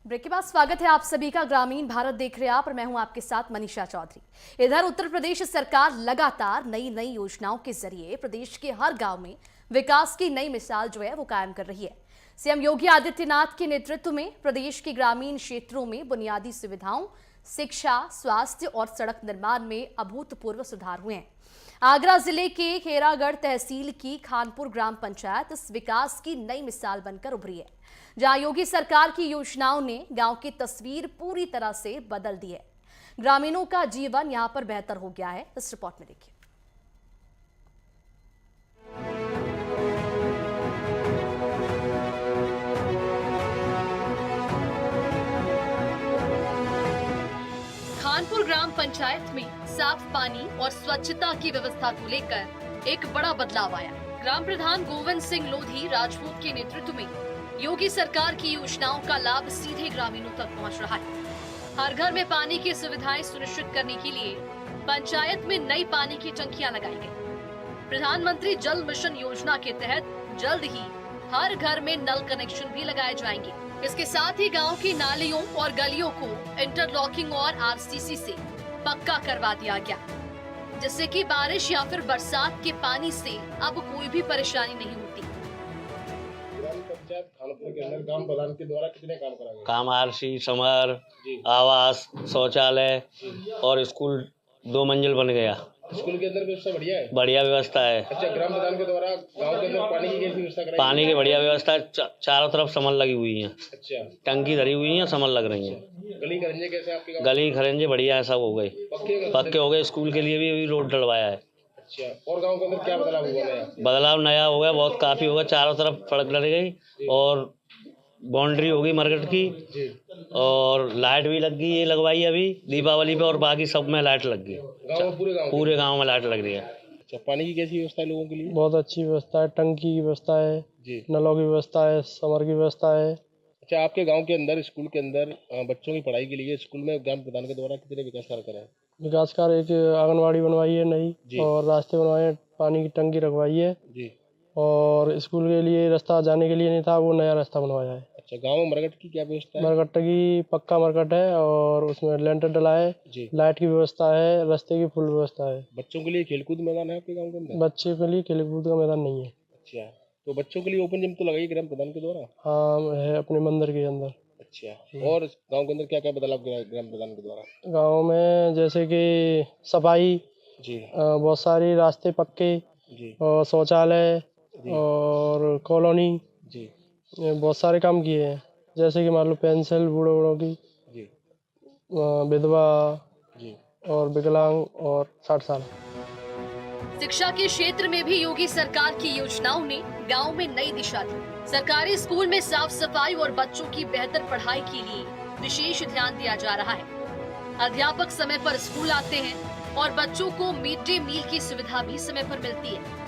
Break के बाद स्वागत है आप सभी का। ग्रामीण भारत देख रहे हैं आप और मैं हूं आपके साथ मनीषा चौधरी। इधर उत्तर प्रदेश सरकार लगातार नई नई योजनाओं के जरिए प्रदेश के हर गांव में विकास की नई मिसाल जो है वो कायम कर रही है। सीएम योगी आदित्यनाथ के नेतृत्व में प्रदेश के ग्रामीण क्षेत्रों में बुनियादी सुविधाओं, शिक्षा, स्वास्थ्य और सड़क निर्माण में अभूतपूर्व सुधार हुए हैं। आगरा जिले के खेरागढ़ तहसील की खानपुर ग्राम पंचायत इस विकास की नई मिसाल बनकर उभरी है, जहां योगी सरकार की योजनाओं ने गांव की तस्वीर पूरी तरह से बदल दी है। ग्रामीणों का जीवन यहां पर बेहतर हो गया है। इस रिपोर्ट में देखिए। खानपुर ग्राम पंचायत में साफ पानी और स्वच्छता की व्यवस्था को लेकर एक बड़ा बदलाव आया। ग्राम प्रधान गोविंद सिंह लोधी राजपूत के नेतृत्व में योगी सरकार की योजनाओं का लाभ सीधे ग्रामीणों तक पहुंच रहा है। हर घर में पानी की सुविधाएं सुनिश्चित करने के लिए पंचायत में नई पानी की टंकियां लगाई गई। प्रधानमंत्री जल मिशन योजना के तहत जल्द ही हर घर में नल कनेक्शन भी लगाए जाएंगे। इसके साथ ही गांव की नालियों और गलियों को इंटरलॉकिंग और आरसीसी से पक्का करवा दिया गया, जिससे कि बारिश या फिर बरसात के पानी से अब कोई भी परेशानी नहीं होती। खानपुर के अंदर ग्राम प्रधान के द्वारा कितने काम कराए? काम आरसी, समर, आवास, शौचालय और स्कूल 2 मंजिल बन गया। स्कूल के अंदर व्यवस्था बढ़िया है? बढ़िया व्यवस्था है। अच्छा, ग्राम प्रधान के द्वारा गांव के अंदर पानी की कैसी व्यवस्था कराई? पानी की बढ़िया व्यवस्था है। चारों तरफ समर लगी हुई है। अच्छा, टंकी धरी हुई है, समर लग रही है। गली खरंजे कैसे आपके गांव? गली खरंजे बढ़िया है, सब हो गए, पक्के हो गए। स्कूल के लिए भी रोड डलवाया है। अच्छा, और गांव के अंदर क्या बदलाव हुआ नया? बदलाव नया हो गया, बहुत काफी हो गया। चारों तरफ सड़क डल गई और बाउंड्री हो गई मार्केट की, और लाइट भी लग गई, ये लगवाई अभी दीपावली पे, और बाकी सब में लाइट लग गई। पूरे गांव में लाइट लग रही है। अच्छा, पानी की कैसी व्यवस्था है लोगों के लिए? बहुत अच्छी व्यवस्था है। टंकी की व्यवस्था है जी, नलों की व्यवस्था है, समर की व्यवस्था है। अच्छा, आपके गांव के अंदर स्कूल के अंदर बच्चों की पढ़ाई के लिए स्कूल में ग्राम प्रधान के द्वारा कितने विकास कार्य कराए? विकास कार्य, एक आंगनबाड़ी बनवाई है नई, और रास्ते बनवाए हैं, पानी की टंकी रखवाई है जी, और स्कूल के लिए रास्ता जाने के लिए नहीं था, वो नया रास्ता बनवाया है। अच्छा, गांव में मरकट की क्या व्यवस्था है? मरकट की पक्का मरकट है और उसमें लेंटर डला है जी, लाइट की व्यवस्था है, रास्ते की फुल व्यवस्था है। बच्चों के लिए खेलकूद मैदान है आपके गांव के अंदर? बच्चे के लिए खेलकूद का मैदान नहीं है। अच्छा, तो बच्चों के लिए ओपन जिम तो लगाई ग्राम प्रधान के द्वारा? हाँ है, अपने मंदिर के अंदर। अच्छा, और गांव के अंदर क्या क्या बदलाव ग्राम प्रधान के द्वारा? गाँव में जैसे कि सफाई जी, बहुत सारी, रास्ते पक्के जी, और शौचालय और कॉलोनी, जी, ये बहुत सारे काम किए हैं। जैसे कि मान लो पेंसिल बूढ़ों की, जी, विधवा जी, और विकलांग और 60 साल। शिक्षा के क्षेत्र में भी योगी सरकार की योजनाओं ने गांव में नई दिशा दी। सरकारी स्कूल में साफ सफाई और बच्चों की बेहतर पढ़ाई के लिए विशेष ध्यान दिया जा रहा है। अध्यापक समय पर स्कूल आते हैं और बच्चों को मिड डे मील की सुविधा भी समय पर मिलती है।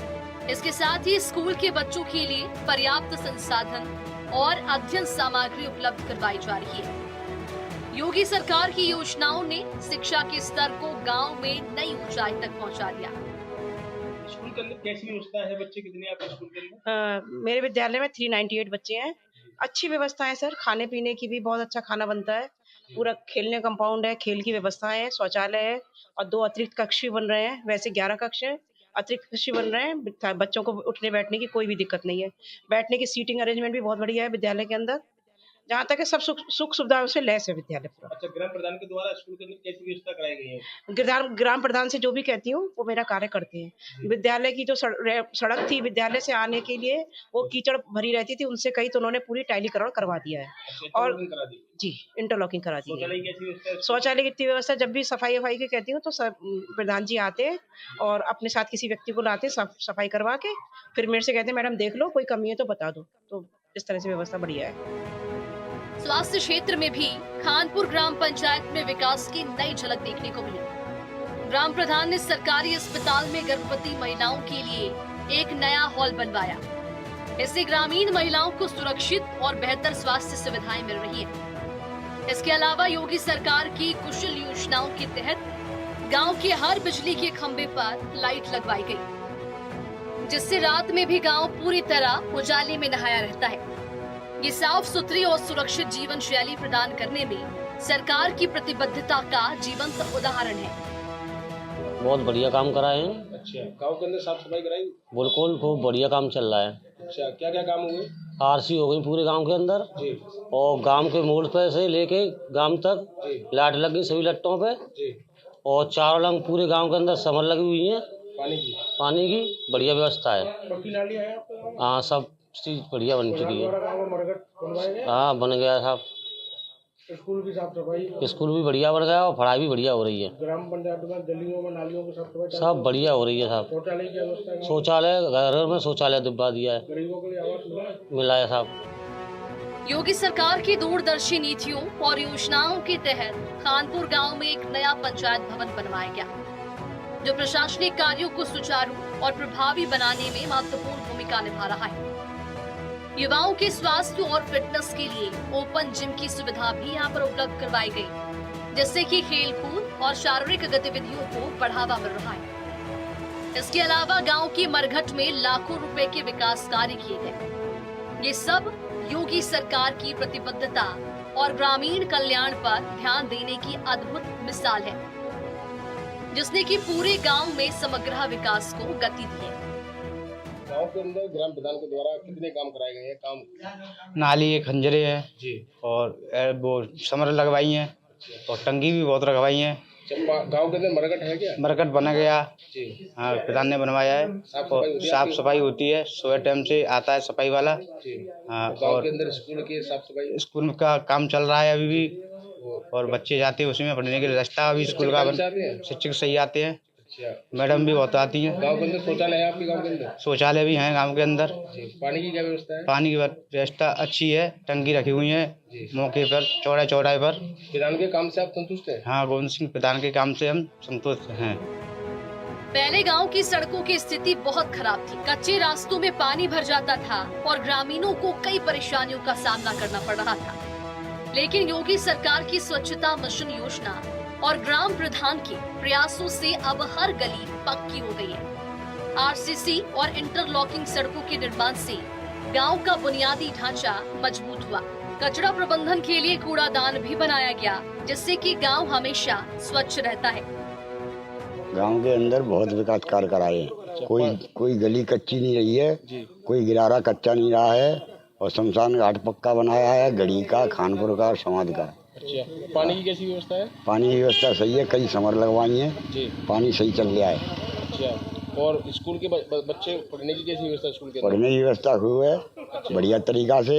इसके साथ ही स्कूल के बच्चों के लिए पर्याप्त संसाधन और अध्ययन सामग्री उपलब्ध करवाई जा रही है। योगी सरकार की योजनाओं ने शिक्षा के स्तर को गांव में नई ऊंचाई तक पहुंचा दिया। स्कूल के अंदर कैसी व्यवस्था है? बच्चे कितने हैं आपके स्कूल के अंदर? मेरे विद्यालय में 398 बच्चे हैं। अच्छी व्यवस्था है सर, खाने पीने की भी बहुत अच्छा खाना बनता है। पूरा खेलने कंपाउंड है, खेल की व्यवस्था है, शौचालय है और 2 अतिरिक्त कक्ष भी बन रहे हैं। वैसे 11 कक्ष है, अतिरिक्त कक्ष बन रहे हैं। बच्चों को उठने बैठने की कोई भी दिक्कत नहीं है। बैठने की सीटिंग अरेंजमेंट भी बहुत बढ़िया है विद्यालय के अंदर। जहाँ तक है सब सुख सुविधाओं से लैस है विद्यालय पूरा। अच्छा, ग्राम प्रधान के द्वारा स्कूल के अंदर कैसी व्यवस्था कराई गई है? ग्राम प्रधान से जो भी कहती हूँ वो मेरा कार्य करते हैं। विद्यालय की जो सड़क थी विद्यालय से आने के लिए, वो कीचड़ भरी रहती थी, उनसे कही तो उन्होंने पूरी टाइलीकरण करवा दिया है। अच्छा, और करा दी? जी, इंटरलॉकिंग करा दी है। शौचालय की कैसी व्यवस्था है? शौचालय की इतनी व्यवस्था, जब भी सफाई की कहती हूँ तो प्रधान जी आते हैं और अपने साथ किसी व्यक्ति को लाते हैं, सफाई करवा के फिर मेरे से कहते हैं मैडम देख लो, कोई कमी है तो बता दो। तो इस तरह से व्यवस्था बढ़िया है। स्वास्थ्य क्षेत्र में भी खानपुर ग्राम पंचायत में विकास की नई झलक देखने को मिली। ग्राम प्रधान ने सरकारी अस्पताल में गर्भवती महिलाओं के लिए एक नया हॉल बनवाया। इससे ग्रामीण महिलाओं को सुरक्षित और बेहतर स्वास्थ्य सुविधाएं मिल रही हैं। इसके अलावा योगी सरकार की कुशल योजनाओं के तहत गांव के हर बिजली के खंभे पर लाइट लगवाई गई, जिससे रात में भी गांव पूरी तरह उजाले में नहाया रहता है। ये साफ सुथरी और सुरक्षित जीवन शैली प्रदान करने में सरकार की प्रतिबद्धता का जीवंत उदाहरण है। बहुत बढ़िया काम कराए हैं। अच्छा, गांव के अंदर साफ सफाई कराई? बिल्कुल, खूब बढ़िया काम चल रहा है। अच्छा, क्या क्या काम हुए? आरसी हो गई पूरे गांव के अंदर जी और गांव के मोड़ पे से लेके गांव तक जी लाइट लग गई सभी लट्टों पे जी। और चारों लंग पूरे गांव के अंदर समर लगी हुई है। पानी की बढ़िया व्यवस्था है। पक्की नालियां हैं आपके गांव में? हाँ, सब चीज बढ़िया बन चुकी है। गांव में मरघट बनवाए गए? हाँ, बन गया साहब। स्कूल की साफ सफाई? स्कूल भी बढ़िया बन गया और पढ़ाई भी बढ़िया हो रही है। ग्राम पंचायत में गलियों में नालियों की साफ सफाई? सब बढ़िया हो रही है साहब। शौचालय की व्यवस्था है? शौचालय घर में शौचालय दिलवा दिया है। गरीबों के लिए आवास मिला है साहब। योगी सरकार की दूरदर्शी नीतियों और योजनाओं के तहत खानपुर गांव में एक नया पंचायत भवन बनवाया गया, जो प्रशासनिक कार्यों को सुचारू और प्रभावी बनाने में महत्वपूर्ण भूमिका निभा रहा है। युवाओं के स्वास्थ्य और फिटनेस के लिए ओपन जिम की सुविधा भी यहाँ पर उपलब्ध करवाई गई, जिससे कि खेलकूद और शारीरिक गतिविधियों को बढ़ावा मिल रहा है। इसके अलावा गांव की मरघट में लाखों रुपए के विकास कार्य किए गए। ये सब योगी सरकार की प्रतिबद्धता और ग्रामीण कल्याण पर ध्यान देने की अद्भुत मिसाल है, जिसने कि पूरे गांव में समग्र विकास को गति दी है। गांव के अंदर ग्राम प्रधान के द्वारा कितने काम कराए गए हैं? काम नाली है, खंजरे हैं जी और वो समर लगवाई हैं और टंकी भी बहुत लगवाई हैं। गांव के अंदर मरघट है क्या? मरकट बना गया। जी हाँ, प्रधान ने बनवाया है और साफ सफाई होती है। सुबह टाइम से आता है सफाई वाला। जी। हाँ, गांव और के अंदर स्कूल की साफ सफाई? स्कूल का काम चल रहा है अभी भी और बच्चे जाते हैं उसमें पढ़ने के लिए। रास्ता अभी स्कूल का शिक्षक सही आते हैं। अच्छा, मैडम भी बहुत आती हैं। गांव के अंदर शौचालय है आपके गांव के अंदर? शौचालय भी हैं गांव के अंदर। जी। पानी की क्या व्यवस्था है? पानी की व्यवस्था अच्छी है। टंकी रखी हुई है मौके पर, चौड़ाई पर। प्रधान के काम से आप संतुष्ट हैं? हाँ, गोविंद सिंह प्रधान के काम से हम संतुष्ट हैं। पहले गांव की सड़कों की स्थिति बहुत खराब थी। कच्चे रास्तों में पानी भर जाता था और ग्रामीणों को कई परेशानियों का सामना करना पड़ रहा था। लेकिन योगी सरकार की स्वच्छता मिशन योजना और ग्राम प्रधान के प्रयासों से अब हर गली पक्की हो गई है। आरसीसी और इंटरलॉकिंग सड़कों के निर्माण से गांव का बुनियादी ढांचा मजबूत हुआ। कचरा प्रबंधन के लिए कूड़ादान भी बनाया गया, जिससे कि गांव हमेशा स्वच्छ रहता है। गांव के अंदर बहुत विकास कार्य कराए हैं। कोई गली कच्ची नहीं रही है, कोई गिरारा कच्चा नहीं रहा है और शमशान घाट पक्का बनाया है। गढ़ी का, खानपुर का और समाज का। अच्छा, पानी की कैसी व्यवस्था है? पानी की व्यवस्था सही है। कई समर लगवाई हैं जी। पानी सही चल गया है। अच्छा, और स्कूल के बच्चे पढ़ने की कैसी व्यवस्था? स्कूल के पढ़ने की व्यवस्था हुई है बढ़िया तरीका से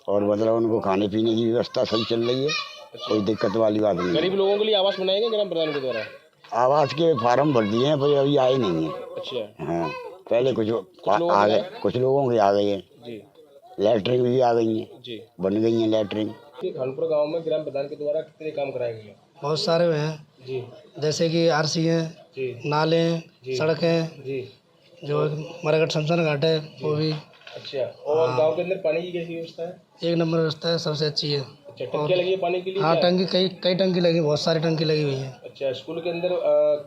और मतलब उनको खाने पीने की व्यवस्था सही चल रही है। कोई दिक्कत वाली बात नहीं। गरीब लोगों के लिए आवास बनाए गए ग्राम प्रधान के द्वारा? आवास के फार्म भर दिए हैं पर अभी आए नहीं है। अच्छा, हाँ, पहले कुछ आ गए, कुछ लोगों के आ गए हैं जी। लैटरिन भी आ गई है जी, बन गई है लैटरिन। खानपुर गांव में ग्राम प्रधान के द्वारा कितने काम कराए गए हैं? बहुत सारे हैं जी, जैसे कि आरसी हैं, नाले हैं, सड़कें जी, जो मरघट शमशान घाट है वो भी। अच्छा, और गांव के अंदर पानी की कैसी व्यवस्था है? एक नंबर व्यवस्था है, सबसे अच्छी है। अच्छा, टंकियां लगी है पानी के लिए? हाँ, टंकी कई टंकी लगी, बहुत सारी टंकी लगी हुई है। अच्छा, स्कूल के अंदर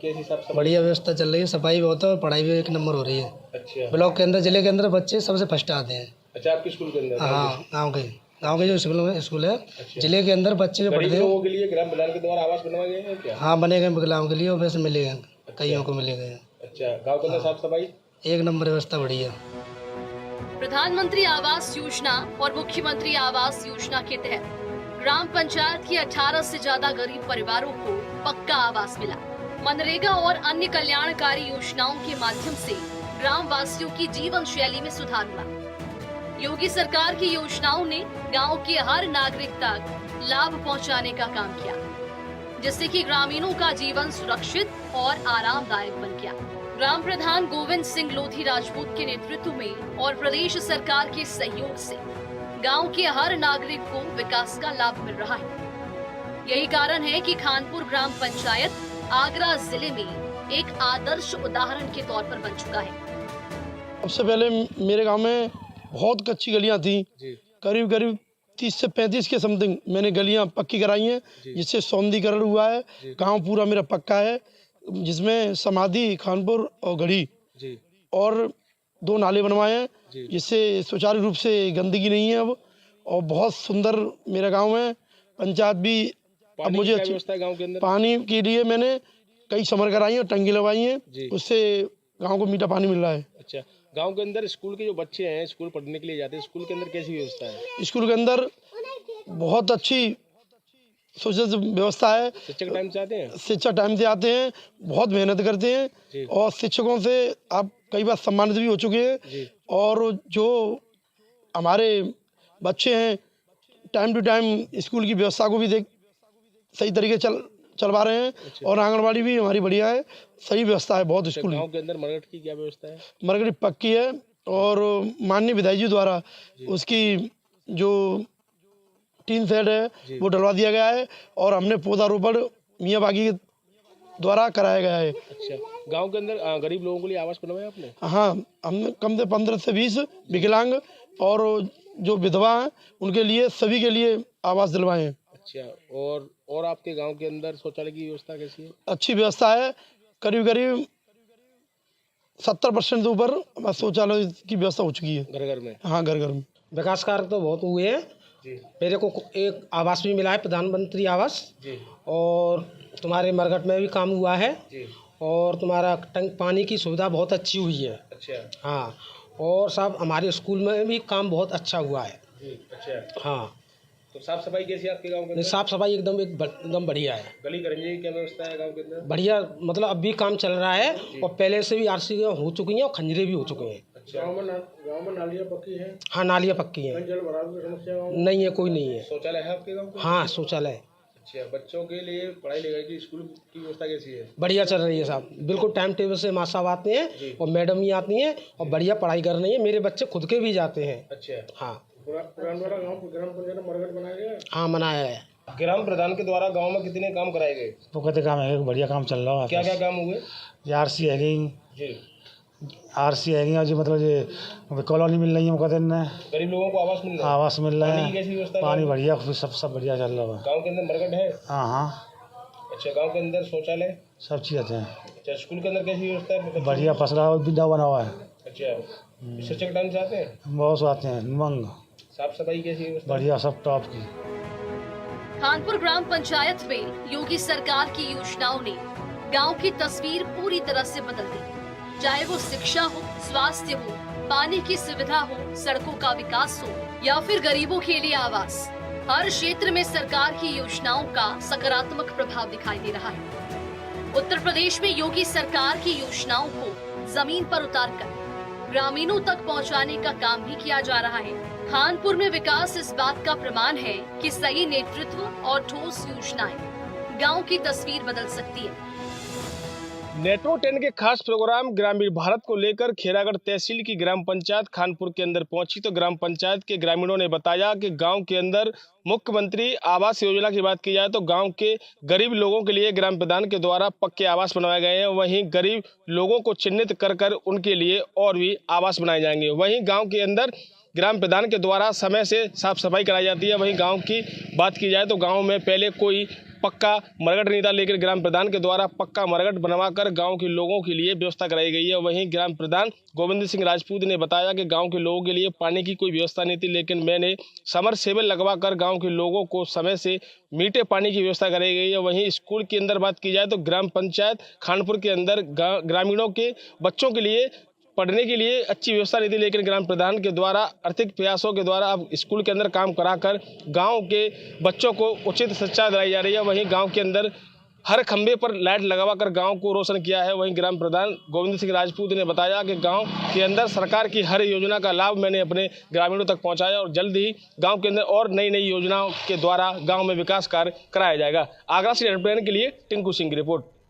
किस हिसाब से? बढ़िया व्यवस्था चल रही है, सफाई बहुत है और पढ़ाई भी एक नंबर हो रही है। अच्छा, ब्लॉक के अंदर, जिले के अंदर बच्चे सबसे फर्स्ट आते हैं। अच्छा, आपके स्कूल के अंदर? हाँ, गाँव के जो स्कूल है, जिले के अंदर बच्चे जो पढ़ते हैं। लोगों के लिए ग्राम प्रधान के द्वारा आवास बनवाए गए हैं क्या? हाँ, बने गए विकलांगों के लिए और वैसे मिले गए, कईयों को मिले गए। अच्छा, गाँव के अंदर साफ सफाई? एक नंबर व्यवस्था बढ़िया। प्रधानमंत्री आवास योजना और मुख्यमंत्री आवास योजना के तहत ग्राम पंचायत की 18 से ज्यादा गरीब परिवारों को पक्का आवास मिला। मनरेगा और अन्य कल्याणकारी योजनाओं के माध्यम से ग्राम वासियों की जीवन शैली में सुधार हुआ। योगी सरकार की योजनाओं ने गांव के हर नागरिक तक लाभ पहुंचाने का काम किया, जिससे कि ग्रामीणों का जीवन सुरक्षित और आरामदायक बन गया। ग्राम प्रधान गोविंद सिंह लोधी राजपूत के नेतृत्व में और प्रदेश सरकार के सहयोग से गांव के हर नागरिक को विकास का लाभ मिल रहा है। यही कारण है कि खानपुर ग्राम पंचायत आगरा जिले में एक आदर्श उदाहरण के तौर पर बन चुका है। सबसे पहले मेरे गांव में बहुत कच्ची गलियां थी, करीब 30 से 35 के समथिंग मैंने गलियां पक्की कराई हैं, जिससे सौंदर्यीकरण हुआ है। गांव पूरा मेरा पक्का है, जिसमें समाधि, खानपुर और गढ़ी और 2 नाले बनवाए हैं, जिससे सुचारू रूप से गंदगी नहीं है अब। और बहुत सुंदर मेरे गांव में पंचायत भी। अब पानी मुझे की क्या अच्छी व्यवस्था है गांव के अंदर? पानी के लिए मैंने कई समर कराई हैं, टंकी लगवाई जी। हैं, उससे गांव को मीठा पानी मिल रहा है। अच्छा, गांव के अंदर स्कूल के जो बच्चे हैं स्कूल पढ़ने के लिए जाते हैं, स्कूल के अंदर कैसी व्यवस्था है? स्कूल के अंदर बहुत अच्छी सुसज्जित व्यवस्था है। शिक्षक टाइम से आते हैं? शिक्षक टाइम से आते हैं, बहुत मेहनत करते हैं जी। और शिक्षकों से आप कई बार सम्मानित भी हो चुके हैं। जी। और जो हमारे बच्चे हैं टाइम टू टाइम स्कूल की व्यवस्था को भी सही तरीके चलवा रहे हैं। और आंगनबाड़ी भी हमारी बढ़िया है, सही व्यवस्था है बहुत स्कूल गांव के अंदर मरकट की क्या व्यवस्था है? मरकट पक्की है और माननीय विधायक जी द्वारा उसकी जो टीन शेड है वो डलवा दिया गया है और हमने पौधारोपण मियाँ बागी के द्वारा कराया गया है। अच्छा, गांव के अंदर गरीब लोगों के लिए आवास बनवाया आपने? हाँ, हमने कम से 15 से 20 विकलांग और जो विधवा हैं उनके लिए सभी के लिए आवास दिलवाए हैं। अच्छा, और आपके गांव के अंदर शौचालय की व्यवस्था कैसी है? अच्छी व्यवस्था है, करीब करीब 70% से ऊपर शौचालय की व्यवस्था हो चुकी है घर घर में। हाँ, घर घर में। विकास कार्य तो बहुत हुए हैं। मेरे को एक आवास भी मिला है, प्रधानमंत्री आवास जी। और तुम्हारे मरघट में भी काम हुआ है जी। और तुम्हारा टंक पानी की सुविधा बहुत अच्छी हुई है। अच्छा। हाँ, और सब हमारे स्कूल में भी काम बहुत अच्छा हुआ है। जी। अच्छा, हाँ, तो साफ सफाई कैसी है आपके गांव के अंदर? साफ सफाई एकदम बढ़िया है। गली गंजे की क्या व्यवस्था है गांव के अंदर? बढ़िया, मतलब अब भी काम चल रहा है और पहले से भी आरसी हो चुकी हैं और खंजरे भी हो चुके हैं। अच्छा, गांव में नालियाँ पक्की हैं? हाँ, नालियाँ पक्की हैं। जल भराव की समस्या नहीं है, कोई नहीं है। शौचालय है आपके गांव में? हाँ, शौचालय अच्छा, बच्चों के लिए पढ़ाई लिखाई की स्कूल की व्यवस्था कैसी है? बढ़िया चल रही है साहब, बिल्कुल टाइम टेबल से माँ साहब आते हैं और मैडम ही आती हैं और बढ़िया पढ़ाई कर रही है। मेरे बच्चे खुद के भी जाते हैं। अच्छा, हाँ, ग्राम पंचायत में मरकट बनाया गया? हाँ, मनाया है। ग्राम प्रधान के द्वारा गांव में कितने काम कराए गए? वो कहते काम है, बढ़िया काम चल रहा है। क्या क्या काम हुए? आरसी है गई, जी। आरसी है गई और जी मतलब ये कॉलोनी मिल रही है, वो कहते हैं गरीब लोगों को आवास मिल रहा है? आवास मिल रहा पानी की कैसी है, व्यवस्था है? पानी बढ़िया, सब बढ़िया चल रहा है। गांव के अंदर मरकट है? हाँ हाँ, अच्छा, गांव के अंदर शौचालय? सब चीज़ हैं। अच्छा, स्कूल के अंदर कैसी व्यवस्था है? बढ़िया फसला बिंदा बना हुआ है। अच्छा, शिक्षक टाइम से आते हैं? बहुत आते हैं मंग, साफ सफाई कैसी व्यवस्था? बढ़िया, सब टॉप की। खानपुर ग्राम पंचायत में योगी सरकार की योजनाओं ने गांव की तस्वीर पूरी तरह से बदल दी। चाहे वो शिक्षा हो, स्वास्थ्य हो, पानी की सुविधा हो, सड़कों का विकास हो या फिर गरीबों के लिए आवास, हर क्षेत्र में सरकार की योजनाओं का सकारात्मक प्रभाव दिखाई दे रहा है। उत्तर प्रदेश में योगी सरकार की योजनाओं को जमीन पर उतारकर ग्रामीणों तक पहुंचाने का काम भी किया जा रहा है। खानपुर में विकास इस बात का प्रमाण है कि सही नेतृत्व और ठोस योजनाएं गांव की तस्वीर बदल सकती है। नेट्रो 10 के खास प्रोग्राम ग्रामीण भारत को लेकर खेरागढ़ तहसील की ग्राम पंचायत खानपुर के अंदर पहुंची तो ग्राम पंचायत के ग्रामीणों ने बताया कि गांव के अंदर मुख्यमंत्री आवास योजना की बात की जाए तो गांव के गरीब लोगों के लिए ग्राम प्रधान के द्वारा पक्के आवास बनवाए गए हैं। वहीं गरीब लोगों को चिन्हित कर उनके लिए और भी आवास बनाए जाएंगे। वहीं गाँव के अंदर ग्राम प्रधान के द्वारा समय से साफ सफाई कराई जाती है। वहीं गांव की बात की जाए तो गांव में पहले कोई पक्का मरघट नहीं था, लेकिन ग्राम प्रधान के द्वारा पक्का मरघट बनवाकर गांव के लोगों के लिए व्यवस्था कराई गई है। वहीं ग्राम प्रधान गोविंद सिंह राजपूत ने बताया कि गांव के लोगों के लिए पानी की कोई व्यवस्था नहीं थी, लेकिन मैंने समरसेबल लगवाकर गांव के लोगों को समय से मीठे पानी की व्यवस्था कराई गई है। वहीं स्कूल के अंदर बात की जाए तो ग्राम पंचायत खानपुर के अंदर ग्रामीणों के बच्चों के लिए पढ़ने के लिए अच्छी व्यवस्था नहीं थी, लेकिन ग्राम प्रधान के द्वारा आर्थिक प्रयासों के द्वारा अब स्कूल के अंदर काम कराकर गांव के बच्चों को उचित शिक्षा दिलाई जा रही है। वहीं गांव के अंदर हर खंबे पर लाइट लगवाकर गांव को रोशन किया है। वहीं ग्राम प्रधान गोविंद सिंह राजपूत ने बताया कि गांव के अंदर सरकार की हर योजना का लाभ मैंने अपने ग्रामीणों तक पहुंचाया और जल्द ही गांव के अंदर और नई नई योजनाओं के द्वारा गाँव में विकास कार्य कराया जाएगा। आगरा से के लिए टिंकू सिंह की रिपोर्ट।